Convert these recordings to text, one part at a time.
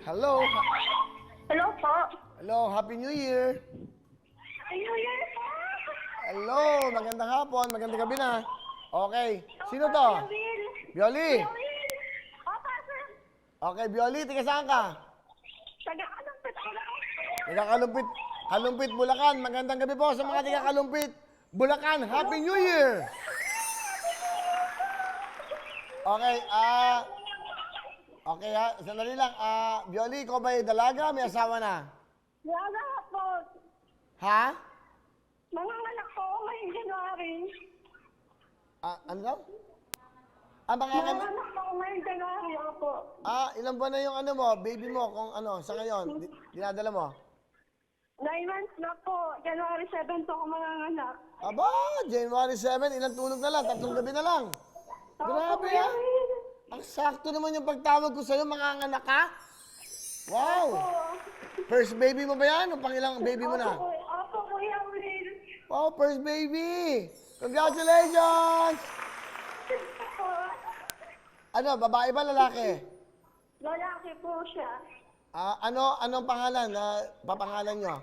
Hello. Hello po. Hello, Happy New Year. Happy New Year po. Hello, magandang hapon, magandang gabi na. Okay, sino to? Kuya Will. Bioli. Kuya Will. Opo, sir. Okay, Bioli, tiga saan ka? Taga-Kalumpit ko lang. Tiga Kalumpit, Kalumpit, Bulacan. Magandang gabi po sa mga tiga Kalumpit, Bulacan. Happy New Year. Okay, okay ha, sandali lang. Bioli, ikaw ba'y dalaga? May asawa na? Wala po. Ha? Mga anak ko, may January. Ano daw? Mga Mga anak ko, may January po. ilan buwan na yung ano mo, baby mo, kung ano, sa ngayon, dinadala mo? 9 months na po. January 7 po ako mga anak. Aba, January 7, ilang tulog na lang, 3 gabi na lang. Grabe Kuya ah. Will. Ang sakto naman yung pagtawag ko sa'yo, mga anak ka. Wow! Opo. First baby mo ba yan? O pangilang baby mo na? Opo, Kuya Will. Wow, first baby! Congratulations! Opo. Ano, babae ba, lalaki? Lalaki po siya. Anong pangalan na papangalan nyo?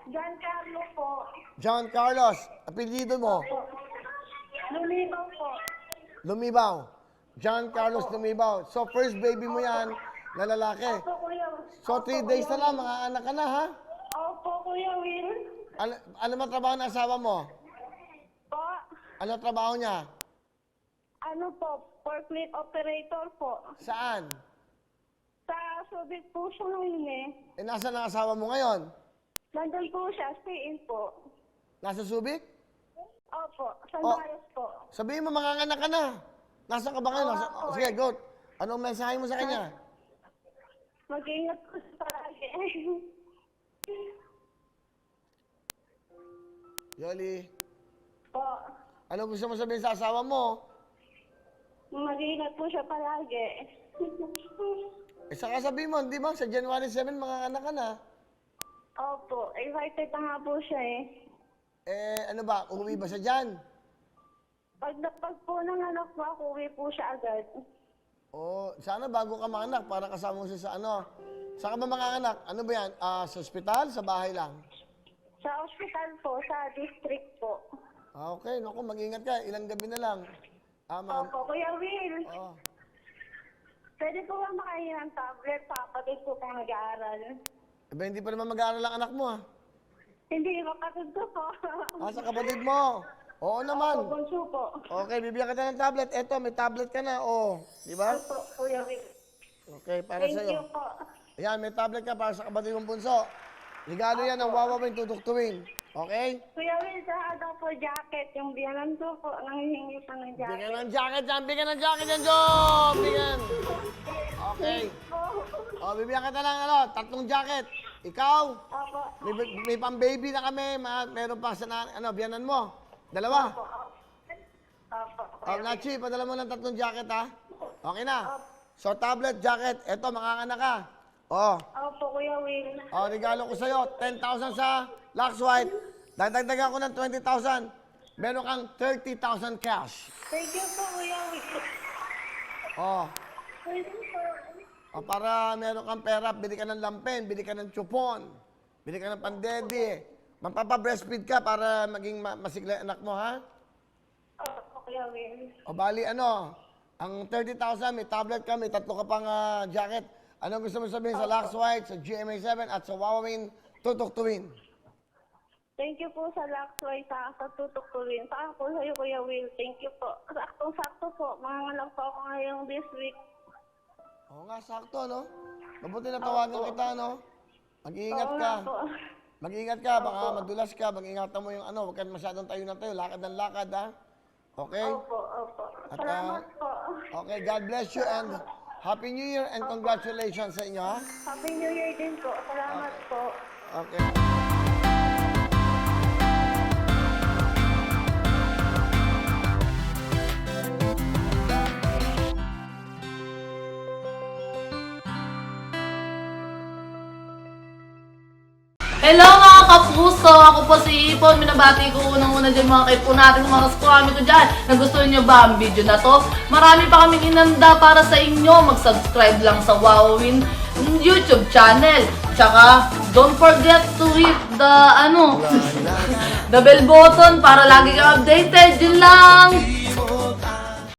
Giancarlo po. John Carlos, apelyido mo? Lumibaw po. Lumibaw. John Carlos Lumibaw. So, first baby mo yan na lalaki. Opo, Kuya. So, 3 days na lang, mga anak ka na, ha? Opo, Kuya Will. Ano ba trabaho ng asawa mo? Po. Ano trabaho niya? Ano po? Forklift operator po. Saan? Sa Subic po siya ngayon eh. Nasaan ang asawa mo ngayon? Nandun po siya, stay-in po. Nasa Subic? Opo, San Oh. Carlos po. Sabihin mo, manganganak ka na. Nasaan ka ba ngayon? Sige, go. Anong mensahe mo sa kanya? Mag-ingat po sa palagi. Yoli, Po. ano gusto mo sabihin sa asawa mo? Mag-ingat po siya palagi. Saka sabihin mo, di ba? Sa January 7, manganganak ka na. Opo, excited na nga po siya eh. Ano ba? Uuwi ba siya dyan? Pag po ng anak ko, ako, uwi po siya agad. Sana bago ka manganak, para kasama mo siya sa ano. Saan ka ba manganganak? Ano ba yan? Sa ospital? Sa bahay lang? Sa ospital po, sa district po. Okay, naku, mag-ingat ka. Ilang gabi na lang. Ma'am. Opo, Kuya Will. Oo. Pwede po ba makain ng tablet? Kapatid ko pang nag-aaral. Hindi pa naman mag-aaral ang anak mo, ha? Hindi, kapatid ko po. Sa kapatid mo. Oo naman. Opo, bunso po. Okay, bibigyan kita ng tablet. Eto, may tablet ka na. Di ba? Opo, Kuya Will. Okay, para Thank sa'yo. you po. Ayan, may tablet ka para sa kapatid mong bunso. Regalo yan ang wawawin tutuktuin. Okay? Kuya Will, sa daw po jacket. Yung biyanan ko po, nanghihingi pa ng jacket. Bigyan ng jacket dyan. Bigyan ng jacket dyan, Joe! Bigyan. Okay. Bibigyan kita ng 3 jacket. Ikaw, Opo. may pang-baby na kami. Meron pa sa biyanan mo. 2. Opo. Nachi, padala mo ng 3 jacket, ha? Okay na. So, tablet, jacket. Eto, makakanak ka. Opo, Kuya Will. Regalo ko sa'yo. 10,000 sa Lux White. Dagdagan ko ng 20,000. Meron kang 30,000 cash. Thank you po, Kuya Will. Thank you po. Para meron kang pera, bili ka ng lampen, bili ka ng chupon, bili ka ng pandedi. Magpapa-breastfeed ka para maging masigla anak mo, ha? Opo, Kuya Will. Bali, ang 30,000, may tablet ka, may 3 ka pang jacket. Anong gusto mo sabihin sa Lux White, sa GMA7, at sa Wawawin Tutuktuin? Thank you po sa Laksway, sa tutok ko rin. Saka po sa'yo, Kuya Will. Thank you po. Saktong-sakto po. Manganganak po ako ngayong this week. Oo nga, sakto, no? Mabuti na tawagan kita, no? Mag-iingat Oo ka. nga po. Mag-iingat ka, baka madulas ka, mag-ingatan mo yung huwag ka masyadong tayo na tayo, lakad ng lakad, ha? Okay? Opo, opo. At, Salamat po. Okay, God bless you and Happy New Year and congratulations sa inyo, ha? Happy New Year din po. Salamat po. Okay. Hello mga kapuso, ako po si Ipon. Minabati ko unang-una dyan mga kaipo natin, mga kaskwami ko dyan. Nagustuhan nyo ba ang video na to? Marami pa kaming inanda para sa inyo. Mag-subscribe lang sa Wowin YouTube channel. Tsaka, don't forget to hit the, the bell button para lagi kang updated. Yun lang!